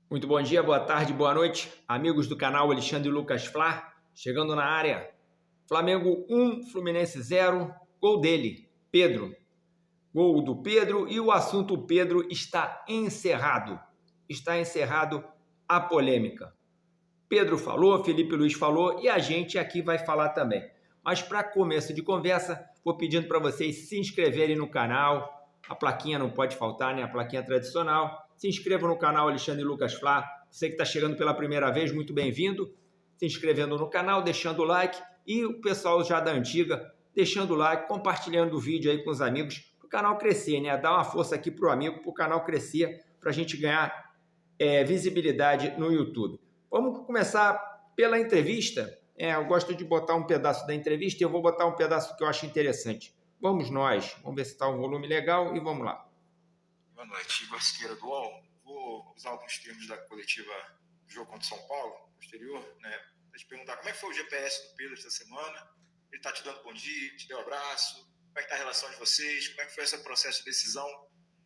Muito bom dia, boa tarde, boa noite, amigos do canal Alexandre Lucas Fla, chegando na área. Flamengo 1, Fluminense 0, gol dele, Pedro. Gol do Pedro e o assunto Pedro está encerrado. Está encerrado a polêmica. Pedro falou, Felipe Luiz falou e a gente aqui vai falar também. Mas para começo de conversa, vou pedindo para vocês se inscreverem no canal. A plaquinha não pode faltar, né? A plaquinha tradicional. Se inscreva no canal Alexandre Lucas Fla. Você que está chegando pela primeira vez, muito bem-vindo. Se inscrevendo no canal, deixando o like. E o pessoal já da antiga, deixando o like, compartilhando o vídeo aí com os amigos, para o canal crescer, né? Dá uma força aqui para o amigo, para o canal crescer, para a gente ganhar visibilidade no YouTube. Vamos começar pela entrevista. Eu gosto de botar um pedaço da entrevista e eu vou botar um pedaço que eu acho interessante. Vamos nós. Vamos ver se está um volume legal e vamos lá. Boa noite, Igor Siqueira do UOL. Vou usar alguns termos da coletiva do jogo contra o São Paulo, posterior, né? Para te perguntar como é que foi o GPS do Pedro essa semana. Ele está te dando bom dia, te deu um abraço. Como é que está a relação de vocês? Como é que foi esse processo de decisão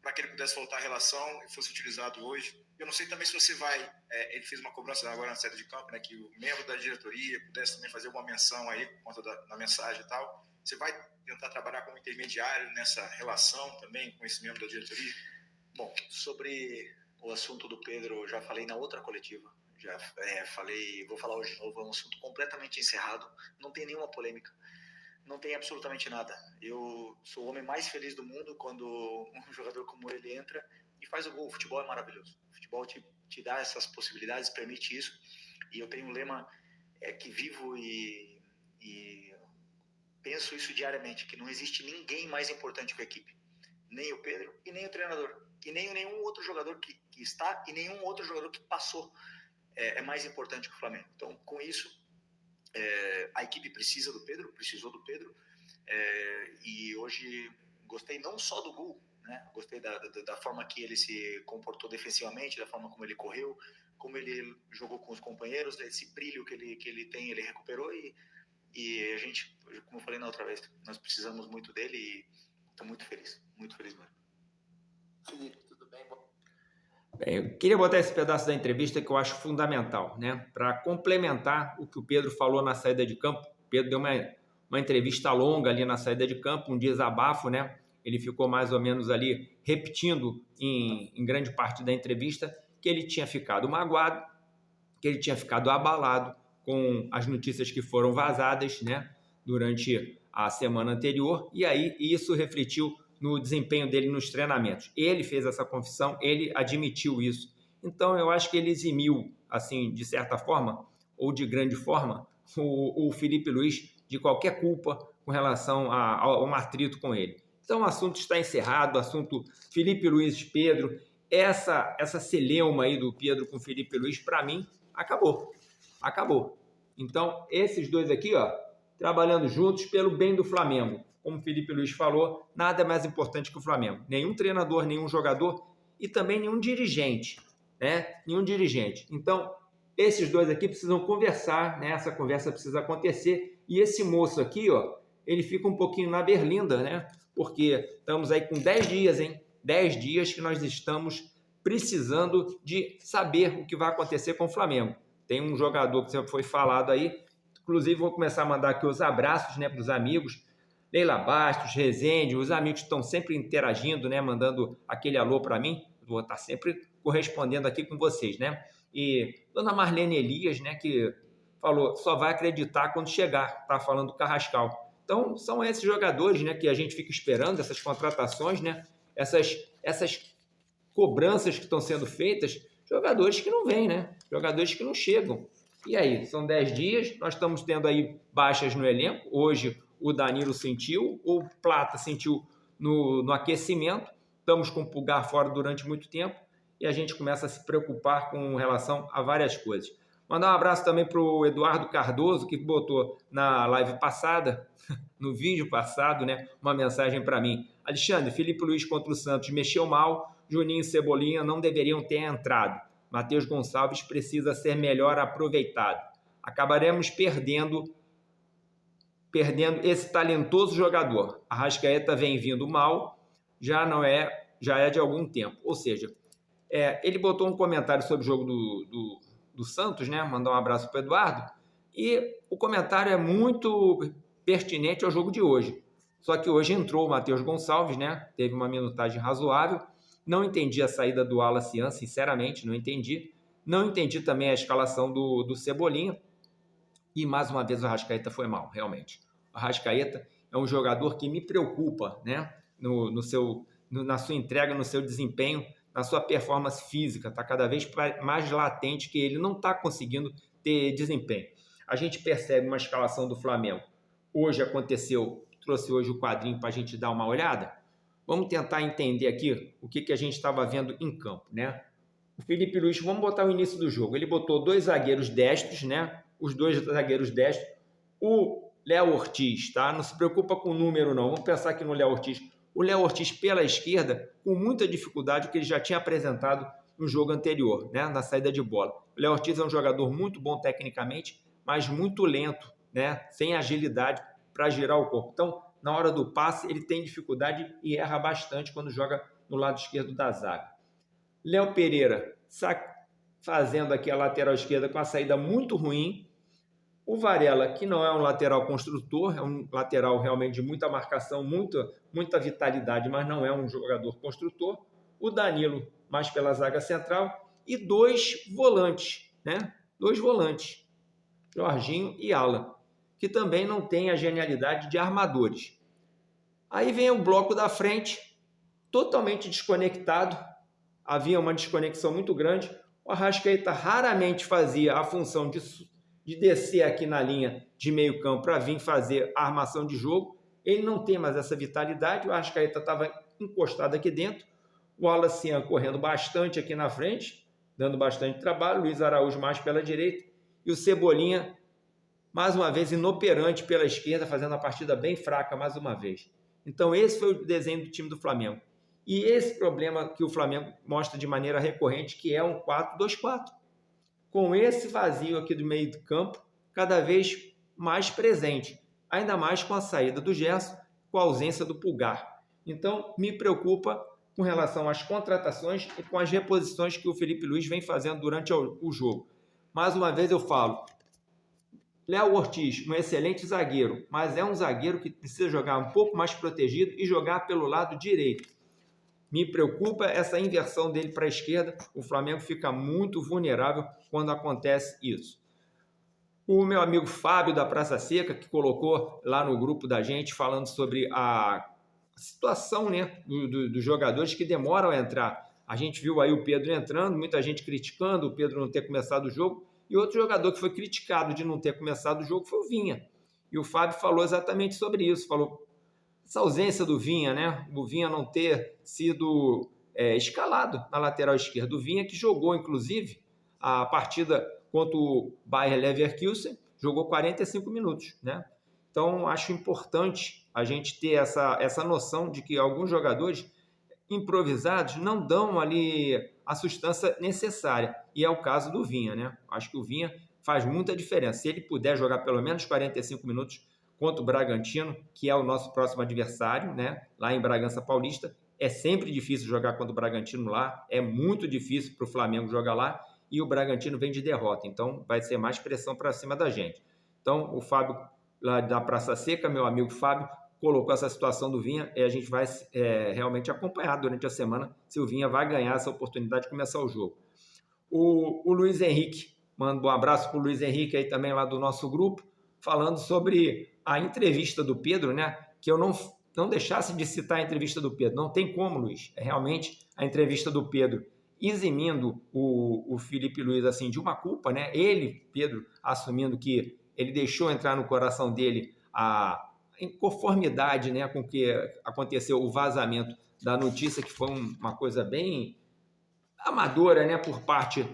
para que ele pudesse voltar à relação e fosse utilizado hoje? Eu não sei também se você vai... ele fez uma cobrança agora na saída de campo, né? Que o membro da diretoria pudesse também fazer alguma menção aí por conta da mensagem e tal. Você vai tentar trabalhar como intermediário nessa relação também com esse membro da diretoria? Bom, sobre o assunto do Pedro, eu já falei na outra coletiva, já falei, vou falar hoje de novo, é um assunto completamente encerrado, não tem nenhuma polêmica, não tem absolutamente nada. Eu sou o homem mais feliz do mundo quando um jogador como ele entra e faz o gol. O futebol é maravilhoso, o futebol te dá essas possibilidades, permite isso, e eu tenho um lema que vivo e penso isso diariamente, que não existe ninguém mais importante que a equipe, nem o Pedro e nem o treinador. E nem nenhum outro jogador que está e nenhum outro jogador que passou é mais importante que o Flamengo. Então, com isso, a equipe precisou do Pedro, e hoje gostei não só do gol, né? Gostei da forma que ele se comportou defensivamente, da forma como ele correu, como ele jogou com os companheiros, esse brilho que ele tem, ele recuperou e a gente, como eu falei na outra vez, nós precisamos muito dele e estou muito feliz mesmo. Felipe, tudo bem? Bem, eu queria botar esse pedaço da entrevista que eu acho fundamental, né? Para complementar o que o Pedro falou na saída de campo. O Pedro deu uma entrevista longa ali na saída de campo, um desabafo, né? Ele ficou mais ou menos ali repetindo em grande parte da entrevista que ele tinha ficado magoado, que ele tinha ficado abalado com as notícias que foram vazadas, né? Durante a semana anterior, e aí isso refletiu no desempenho dele nos treinamentos. Ele fez essa confissão, ele admitiu isso. Então, eu acho que ele eximiu, assim, de certa forma, ou de grande forma, o Felipe Luiz de qualquer culpa com relação a um atrito com ele. Então, o assunto está encerrado, o assunto Felipe Luiz e Pedro, essa celeuma aí do Pedro com o Felipe Luiz, para mim, acabou. Acabou. Então, esses dois aqui, ó, trabalhando juntos pelo bem do Flamengo. Como o Felipe Luiz falou, nada é mais importante que o Flamengo. Nenhum treinador, nenhum jogador e também nenhum dirigente, né? Nenhum dirigente. Então, esses dois aqui precisam conversar, né? Essa conversa precisa acontecer. E esse moço aqui, ó, ele fica um pouquinho na berlinda, né? Porque estamos aí com 10 dias, hein? 10 dias que nós estamos precisando de saber o que vai acontecer com o Flamengo. Tem um jogador que foi falado aí, inclusive vou começar a mandar aqui os abraços, né, para os amigos. Leila Bastos, Rezende, os amigos que estão sempre interagindo, né, mandando aquele alô para mim, vou estar sempre correspondendo aqui com vocês, né? E Dona Marlene Elias, né, que falou, só vai acreditar quando chegar, tá falando do Carrascal. Então, são esses jogadores, né, que a gente fica esperando, essas contratações, né, essas cobranças que estão sendo feitas, jogadores que não vêm, né, jogadores que não chegam. E aí, são 10 dias, nós estamos tendo aí baixas no elenco, hoje o Danilo sentiu, o Plata sentiu no aquecimento, estamos com o Pulgar fora durante muito tempo e a gente começa a se preocupar com relação a várias coisas. Mandar um abraço também para o Eduardo Cardoso, que botou na live passada, no vídeo passado, né, uma mensagem para mim. Alexandre, Felipe Luiz contra o Santos mexeu mal, Juninho e Cebolinha não deveriam ter entrado. Matheus Gonçalves precisa ser melhor aproveitado. Acabaremos perdendo esse talentoso jogador. Arrascaeta vem vindo mal, já é de algum tempo. Ou seja, Ele botou um comentário sobre o jogo do Santos, né? Mandou um abraço para o Eduardo, e o comentário é muito pertinente ao jogo de hoje. Só que hoje entrou o Matheus Gonçalves, né? Teve uma minutagem razoável. Não entendi a saída do Wallace Yan, sinceramente, não entendi. Não entendi também a escalação do Cebolinha. E mais uma vez o Arrascaeta foi mal, realmente. O Arrascaeta é um jogador que me preocupa, né? Na sua entrega, no seu desempenho, na sua performance física. Está cada vez mais latente que ele não está conseguindo ter desempenho. A gente percebe uma escalação do Flamengo. Hoje aconteceu, trouxe hoje o quadrinho para a gente dar uma olhada. Vamos tentar entender aqui o que a gente estava vendo em campo, né? O Felipe Luiz, vamos botar o início do jogo. Ele botou 2 zagueiros destros, né? Os 2 zagueiros destros. O Léo Ortiz, tá? Não se preocupa com o número, não. Vamos pensar aqui no Léo Ortiz. O Léo Ortiz pela esquerda, com muita dificuldade, que ele já tinha apresentado no jogo anterior, né? Na saída de bola. O Léo Ortiz é um jogador muito bom tecnicamente, mas muito lento, né? Sem agilidade para girar o corpo. Então, na hora do passe, ele tem dificuldade e erra bastante quando joga no lado esquerdo da zaga. Léo Pereira fazendo aqui a lateral esquerda com a saída muito ruim. O Varela, que não é um lateral construtor, é um lateral realmente de muita marcação, muita vitalidade, mas não é um jogador construtor. O Danilo, mais pela zaga central. E 2 volantes, né? 2 volantes, Jorginho e Alan, que também não tem a genialidade de armadores. Aí vem o bloco da frente, totalmente desconectado. Havia uma desconexão muito grande. O Arrascaeta raramente fazia a função de descer aqui na linha de meio campo para vir fazer a armação de jogo. Ele não tem mais essa vitalidade. O Arrascaeta estava encostado aqui dentro. O Wallace Yan correndo bastante aqui na frente, dando bastante trabalho. O Luiz Araújo mais pela direita. E o Cebolinha, mais uma vez, inoperante pela esquerda, fazendo a partida bem fraca mais uma vez. Então, esse foi o desenho do time do Flamengo. E esse problema que o Flamengo mostra de maneira recorrente, que é um 4-2-4. Com esse vazio aqui do meio do campo, cada vez mais presente. Ainda mais com a saída do Gerson, com a ausência do Pulgar. Então, me preocupa com relação às contratações e com as reposições que o Felipe Luiz vem fazendo durante o jogo. Mais uma vez eu falo, Léo Ortiz, um excelente zagueiro, mas é um zagueiro que precisa jogar um pouco mais protegido e jogar pelo lado direito. Me preocupa essa inversão dele para a esquerda. O Flamengo fica muito vulnerável quando acontece isso. O meu amigo Fábio da Praça Seca, que colocou lá no grupo da gente, falando sobre a situação, né, dos jogadores que demoram a entrar. A gente viu aí o Pedro entrando, muita gente criticando o Pedro não ter começado o jogo. E outro jogador que foi criticado de não ter começado o jogo foi o Vinha. E o Fábio falou exatamente sobre isso. Falou essa ausência do Vinha, né? O Vinha não ter sido escalado na lateral esquerda. O Vinha que jogou, inclusive, a partida contra o Bayer Leverkusen, jogou 45 minutos, né? Então, acho importante a gente ter essa noção de que alguns jogadores improvisados não dão ali a substância necessária. E é o caso do Vinha, né? Acho que o Vinha faz muita diferença. Se ele puder jogar pelo menos 45 minutos contra o Bragantino, que é o nosso próximo adversário, né? Lá em Bragança Paulista, é sempre difícil jogar contra o Bragantino lá, é muito difícil para o Flamengo jogar lá, e o Bragantino vem de derrota, então vai ser mais pressão para cima da gente. Então, o Fábio, lá da Praça Seca, meu amigo Fábio, colocou essa situação do Vinha e a gente vai realmente acompanhar durante a semana se o Vinha vai ganhar essa oportunidade de começar o jogo. O Luiz Henrique, mando um abraço para o Luiz Henrique aí também lá do nosso grupo, falando sobre a entrevista do Pedro, né? Que eu não deixasse de citar a entrevista do Pedro. Não tem como, Luiz. É realmente a entrevista do Pedro eximindo o Felipe Luiz assim, de uma culpa, né? Ele, Pedro, assumindo que ele deixou entrar no coração dele a inconformidade, né, com que aconteceu o vazamento da notícia, que foi uma coisa bem amadora, né, por parte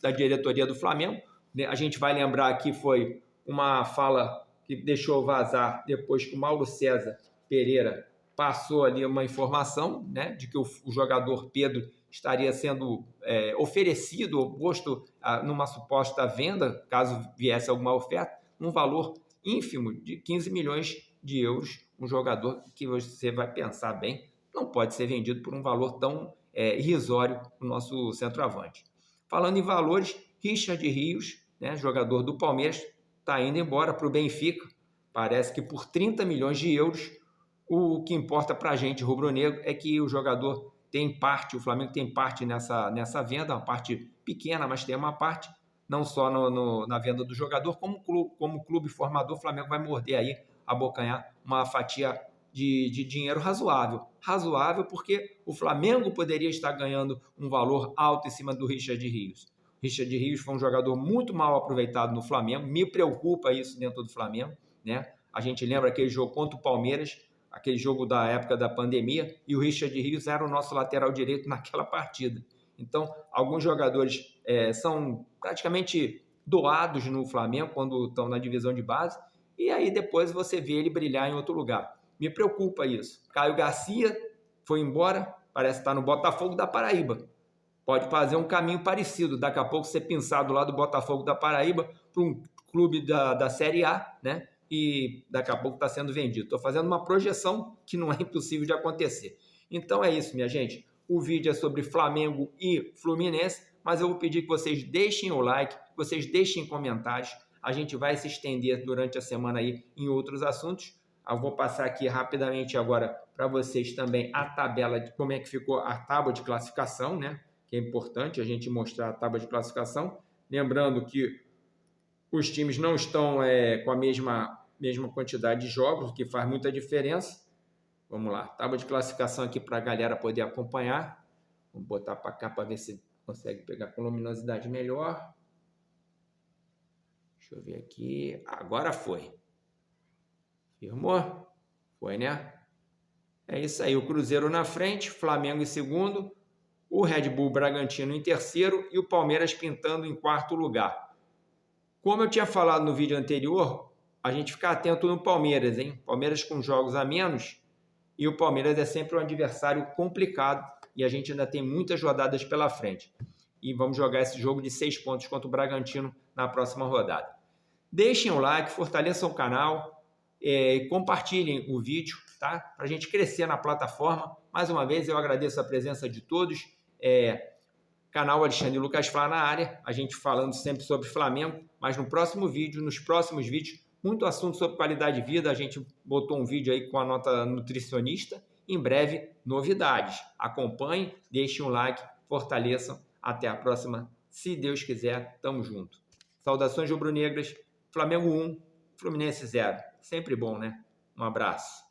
da diretoria do Flamengo. A gente vai lembrar que foi uma fala que deixou vazar depois que o Mauro César Pereira passou ali uma informação, né, de que o jogador Pedro estaria sendo oferecido ou posto numa suposta venda, caso viesse alguma oferta, um valor ínfimo de 15 milhões de euros, um jogador que você vai pensar bem, não pode ser vendido por um valor tão irrisório o nosso centroavante. Falando em valores, Richard Rios, né, jogador do Palmeiras, está indo embora para o Benfica. Parece que por 30 milhões de euros. O que importa para a gente, rubro-negro, é que o jogador tem parte, o Flamengo tem parte nessa venda, uma parte pequena, mas tem uma parte, não só na venda do jogador, como clube formador, o Flamengo vai morder aí, abocanhar uma fatia de dinheiro razoável. Razoável porque o Flamengo poderia estar ganhando um valor alto em cima do Richard Rios. Richard Rios foi um jogador muito mal aproveitado no Flamengo, me preocupa isso dentro do Flamengo, né? A gente lembra aquele jogo contra o Palmeiras, aquele jogo da época da pandemia, e o Richard Rios era o nosso lateral direito naquela partida. Então, alguns jogadores são praticamente doados no Flamengo quando estão na divisão de base, e aí depois você vê ele brilhar em outro lugar. Me preocupa isso. Caio Garcia foi embora, parece estar no Botafogo da Paraíba. Pode fazer um caminho parecido, daqui a pouco ser pinçado lá do Botafogo da Paraíba para um clube da Série A, né? E daqui a pouco está sendo vendido. Estou fazendo uma projeção que não é impossível de acontecer. Então é isso, minha gente. O vídeo é sobre Flamengo e Fluminense, mas eu vou pedir que vocês deixem o like, que vocês deixem comentários. A gente vai se estender durante a semana aí em outros assuntos. Eu vou passar aqui rapidamente agora para vocês também a tabela de como é que ficou a tábua de classificação, né? Que é importante a gente mostrar a tábua de classificação. Lembrando que os times não estão com a mesma quantidade de jogos, o que faz muita diferença. Vamos lá, tábua de classificação aqui para a galera poder acompanhar. Vamos botar para cá para ver se consegue pegar com luminosidade melhor. Deixa eu ver aqui. Agora foi. Firmou? Foi, né? É isso aí. O Cruzeiro na frente, Flamengo em segundo, o Red Bull Bragantino em terceiro e o Palmeiras pintando em quarto lugar. Como eu tinha falado no vídeo anterior, a gente fica atento no Palmeiras, hein? Palmeiras com jogos a menos, e o Palmeiras é sempre um adversário complicado e a gente ainda tem muitas rodadas pela frente. E vamos jogar esse jogo de 6 pontos contra o Bragantino na próxima rodada. Deixem o like, fortaleçam o canal, compartilhem o vídeo, tá? Para a gente crescer na plataforma. Mais uma vez, eu agradeço a presença de todos. Canal Alexandre Lucas Flá na área, a gente falando sempre sobre Flamengo, mas no próximo vídeo, nos próximos vídeos, muito assunto sobre qualidade de vida. A gente botou um vídeo aí com a nota nutricionista. Em breve, novidades. Acompanhem, deixem um like, fortaleçam. Até a próxima, se Deus quiser, tamo junto. Saudações rubro-negras, Flamengo 1, Fluminense 0. Sempre bom, né? Um abraço.